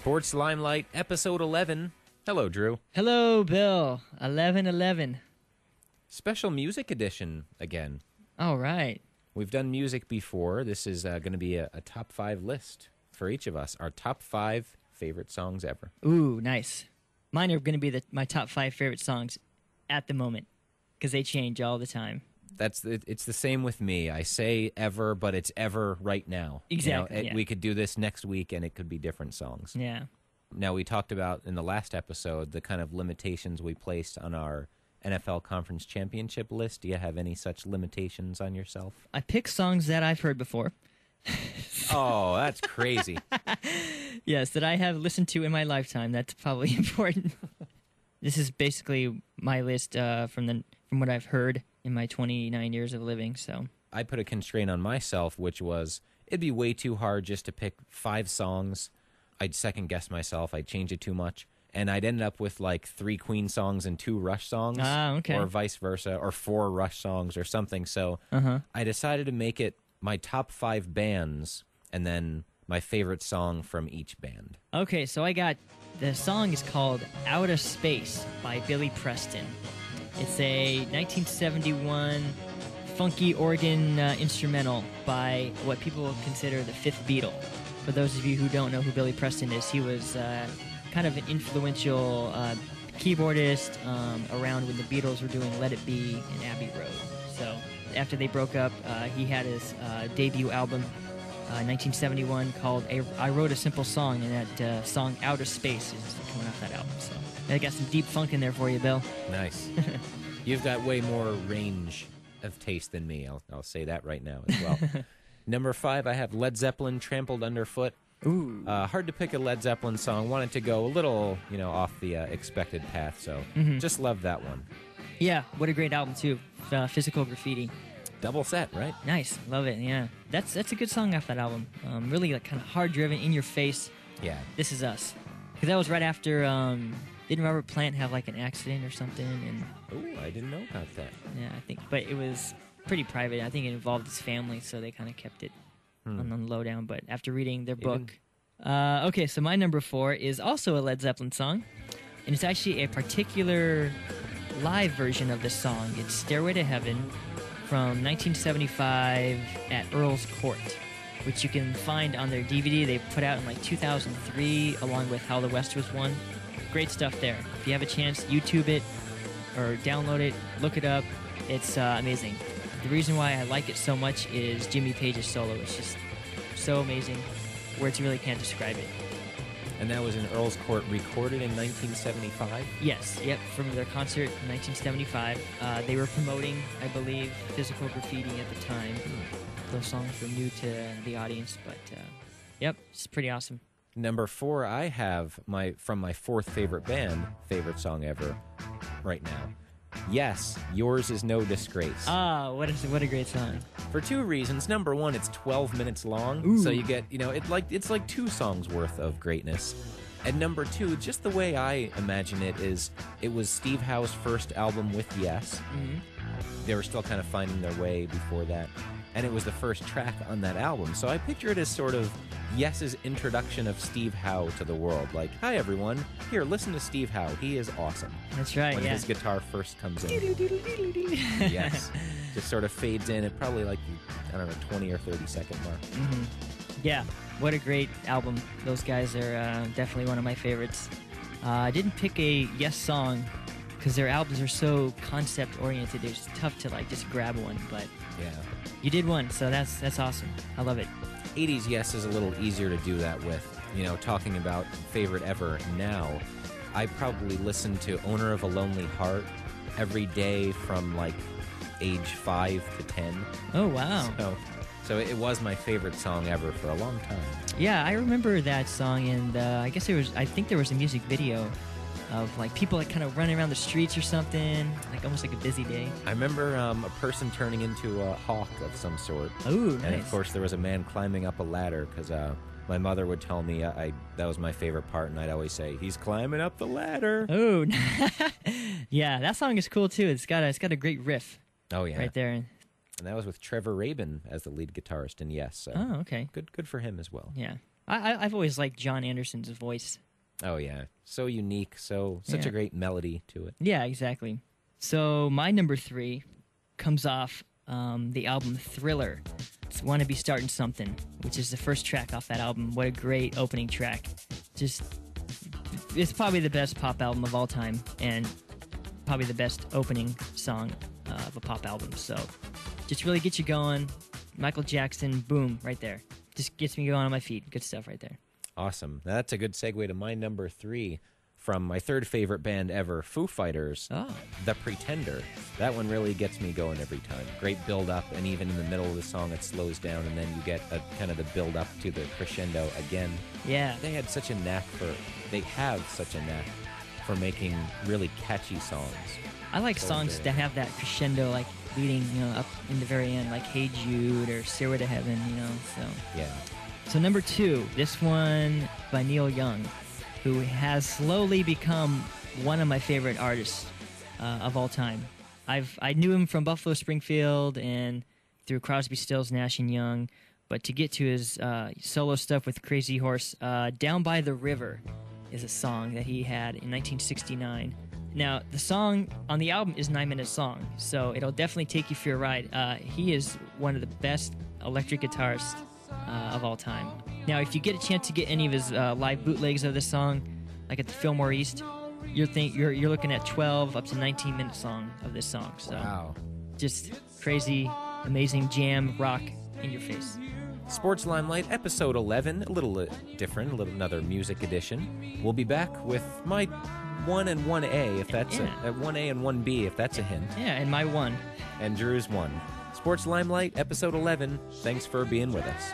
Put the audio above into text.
Sports Limelight, episode 11. Hello, Drew. Hello, Bill. 1111. Special music edition again. All right. We've done music before. This is going to be a top 5 list for each of us. Our top 5 favorite songs ever. Ooh, nice. Mine are going to be my top 5 favorite songs at the moment because they change all the time. It's the same with me. I say ever, but it's ever right now. Exactly. Yeah. We could do this next week, and it could be different songs. Yeah. Now, we talked about in the last episode the kind of limitations we placed on our NFL Conference Championship list. Do you have any such limitations on yourself? I pick songs that I've heard before. Oh, that's crazy. Yes, that I have listened to in my lifetime. That's probably important. This is basically my list from what I've heard in my 29 years of living. So I put a constraint on myself, which was it'd be way too hard just to pick 5 songs. I'd second guess myself. I'd change it too much. And I'd end up with like 3 Queen songs and 2 Rush songs. Okay. Or vice versa, or 4 Rush songs or something. So I decided to make it my top 5 bands and then my favorite song from each band. Okay, so the song is called Out of Space by Billy Preston. It's a 1971 funky organ instrumental by what people consider the fifth Beatle. For those of you who don't know who Billy Preston is, he was kind of an influential keyboardist around when the Beatles were doing Let It Be and Abbey Road. So after they broke up, he had his debut album, 1971, called I Wrote a Simple Song, and that song Out of Space is coming off that album. So I got some deep funk in there for you, Bill. Nice. You've got way more range of taste than me. I'll say that right now as well. Number 5, I have Led Zeppelin, Trampled Underfoot. Ooh. Hard to pick a Led Zeppelin song. Wanted to go a little, off the expected path, so just love that one. Yeah, what a great album, too. Physical Graffiti. Double set, right? Nice. Love it, yeah. That's a good song off that album. Really kind of hard-driven, in your face. Yeah. This Is Us. Because that was right after, didn't Robert Plant have like an accident or something? And oh, I didn't know about that. Yeah, I think. But it was pretty private. I think it involved his family, so they kind of kept it on the lowdown. But after reading their book... okay, so my number 4 is also a Led Zeppelin song. And it's actually a particular live version of this song. It's Stairway to Heaven from 1975 at Earl's Court, which you can find on their DVD they put out in like 2003 along with How the West Was Won. Great stuff there. If you have a chance, YouTube it or download it, look it up. It's amazing. The reason why I like it so much is Jimmy Page's solo. It's just so amazing. Words really can't describe it. And that was in Earl's Court, recorded in 1975? Yes, yep, from their concert in 1975. They were promoting, I believe, Physical Graffiti at the time. Those songs were new to the audience, but yep, it's pretty awesome. Number 4, I have from my 4th favorite band, favorite song ever, right now. Yes, Yours Is No Disgrace. Ah, what a great song. For 2 reasons. Number 1, it's 12 minutes long, Ooh. so you get, it's like 2 songs worth of greatness. And number 2, just the way I imagine it is, it was Steve Howe's first album with Yes. They were still kind of finding their way before that. And it was the first track on that album. So I picture it as sort of Yes's introduction of Steve Howe to the world. Like, hi, everyone. Here, listen to Steve Howe. He is awesome. That's right, when yeah. his guitar first comes in. Yes. Just sort of fades in at probably like, 20 or 30 second mark. Yeah, what a great album. Those guys are definitely one of my favorites. I didn't pick a Yes song because their albums are so concept-oriented. It's tough to just grab one, but yeah, you did one, so that's awesome. I love it. 80s Yes is a little easier to do that with. Talking about favorite ever now, I probably listen to Owner of a Lonely Heart every day from age 5 to 10. Oh, wow. So it was my favorite song ever for a long time. Yeah, I remember that song, and I think there was a music video of people kind of running around the streets or something, almost like a busy day. I remember a person turning into a hawk of some sort. Oh, nice. And of course there was a man climbing up a ladder, because my mother would tell me that was my favorite part, and I'd always say, he's climbing up the ladder. Oh, yeah, that song is cool too. It's got a great riff. Oh, yeah. Right there. And that was with Trevor Rabin as the lead guitarist in Yes. So oh, okay. Good for him as well. Yeah. I've always liked John Anderson's voice. Oh, yeah. So unique. Such a great melody to it. Yeah, exactly. So my number 3 comes off the album Thriller. It's Wanna Be Starting Something, which is the first track off that album. What a great opening track. It's probably the best pop album of all time, and probably the best opening song of a pop album. So just really get you going. Michael Jackson, boom, right there. Just gets me going on my feet. Good stuff right there. Awesome. Now that's a good segue to my number 3 from my third favorite band ever, Foo Fighters, The Pretender. That one really gets me going every time. Great build-up, and even in the middle of the song it slows down, and then you get a kind of the build-up to the crescendo again. Yeah. They have such a knack for making really catchy songs. I like songs that have that crescendo, like leading, up in the very end, like Hey Jude or Stairway to Heaven, so. Yeah. So number 2, this one by Neil Young, who has slowly become one of my favorite artists of all time. I knew him from Buffalo Springfield and through Crosby, Stills, Nash & Young, but to get to his solo stuff with Crazy Horse, Down by the River is a song that he had in 1969. Now, the song on the album is a 9-minute song, so it'll definitely take you for a ride. He is one of the best electric guitarists of all time. Now, if you get a chance to get any of his live bootlegs of this song, like at the Fillmore East, you're looking at 12 up to 19-minute song of this song. So, wow. Just crazy, amazing jam rock in your face. Sports Limelight, episode 11, a little different, another music edition. We'll be back with my 1 and 1A, if that's 1A and 1B, if that's a hint. Yeah, and my 1. And Drew's 1. Sports Limelight, episode 11. Thanks for being with us.